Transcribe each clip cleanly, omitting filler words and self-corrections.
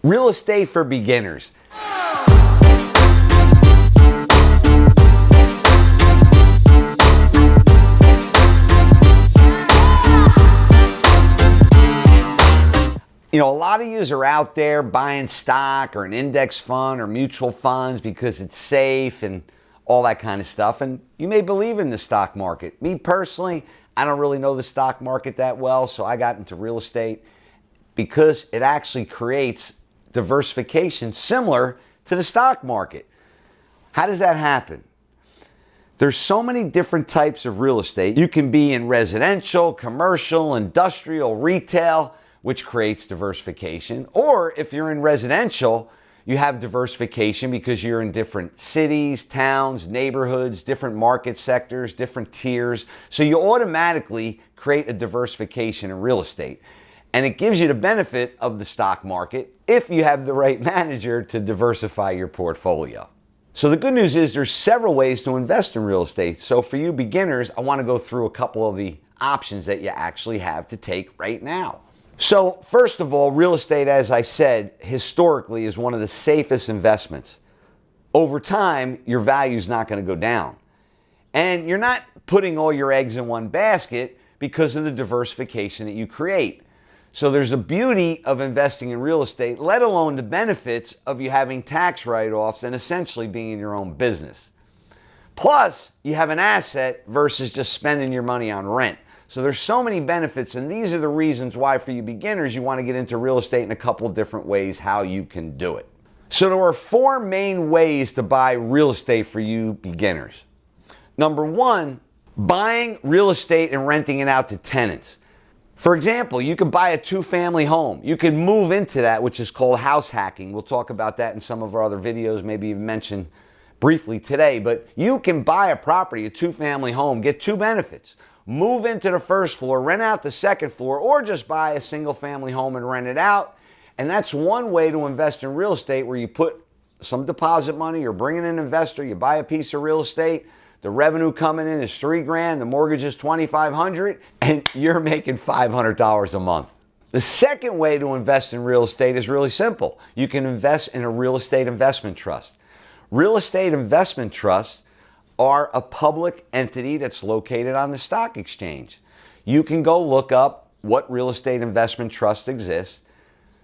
Real estate for beginners. You know, a lot of yous are out there buying stock or an index fund or mutual funds because it's safe and all that kind of stuff. And you may believe in the stock market. Me personally, I don't really know the stock market that well, so I got into real estate because it actually creates diversification similar to the stock market. How does that happen? There's so many different types of real estate. You can be in residential, commercial, industrial, retail, which creates diversification. Or if you're in residential, you have diversification because you're in different cities, towns, neighborhoods, different market sectors, different tiers. So you automatically create a diversification in real estate. And it gives you the benefit of the stock market if you have the right manager to diversify your portfolio. So the good news is there's several ways to invest in real estate. So for you beginners, I want to go through a couple of the options that you actually have to take right now. So first of all, real estate, as I said, historically is one of the safest investments. Over time, your value is not going to go down. And you're not putting all your eggs in one basket because of the diversification that you create. So there's a beauty of investing in real estate, let alone the benefits of you having tax write-offs and essentially being in your own business. Plus, you have an asset versus just spending your money on rent. So there's so many benefits, and these are the reasons why for you beginners you want to get into real estate in a couple of different ways how you can do it. So there are four main ways to buy real estate for you beginners. Number one, buying real estate and renting it out to tenants. For example, you could buy a two-family home. You could move into that, which is called house hacking. We'll talk about that in some of our other videos, maybe even mention briefly today. But you can buy a property, a two-family home, get two benefits. Move into the first floor, rent out the second floor, or just buy a single-family home and rent it out. And that's one way to invest in real estate where you put some deposit money, you're bringing in an investor, you buy a piece of real estate, the revenue coming in is $3,000, the mortgage is $2,500, and you're making $500 a month. The second way to invest in real estate is really simple. You can invest in a real estate investment trust. Real estate investment trusts are a public entity that's located on the stock exchange. You can go look up what real estate investment trusts exist.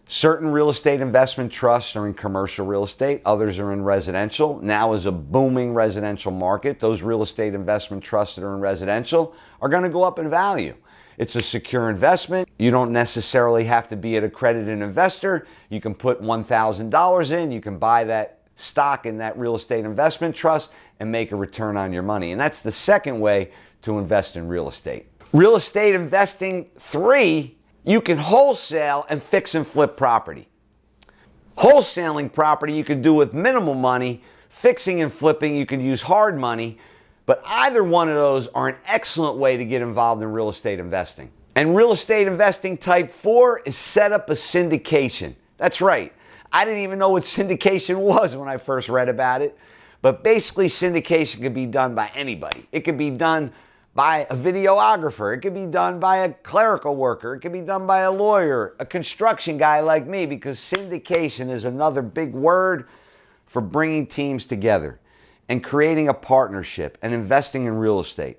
Certain real estate investment trusts are in commercial real estate, others are in residential. Now is a booming residential market. Those real estate investment trusts that are in residential are going to go up in value. It's a secure investment. You don't necessarily have to be an accredited investor. You can put $1,000 in, you can buy that stock in that real estate investment trust and make a return on your money. And that's the second way to invest in real estate. Real estate investing 3, you can wholesale and fix and flip property. Wholesaling property you can do with minimal money. Fixing and flipping you can use hard money. But either one of those are an excellent way to get involved in real estate investing. And real estate investing type 4 is set up a syndication. That's right. I didn't even know what syndication was when I first read about it. But basically, syndication could be done by anybody. It could be done by a videographer. It could be done by a clerical worker. It could be done by a lawyer, a construction guy like me, because syndication is another big word for bringing teams together and creating a partnership and investing in real estate.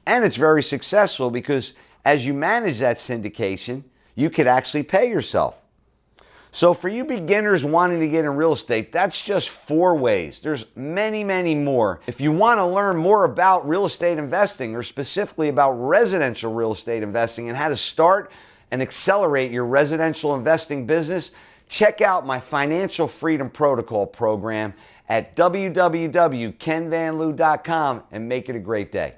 And it's very successful because as you manage that syndication, you could actually pay yourself. So for you beginners wanting to get in real estate, that's just 4 ways. There's many, many more. If you want to learn more about real estate investing or specifically about residential real estate investing and how to start and accelerate your residential investing business, check out my Financial Freedom Protocol program at www.kenvanliew.com and make it a great day.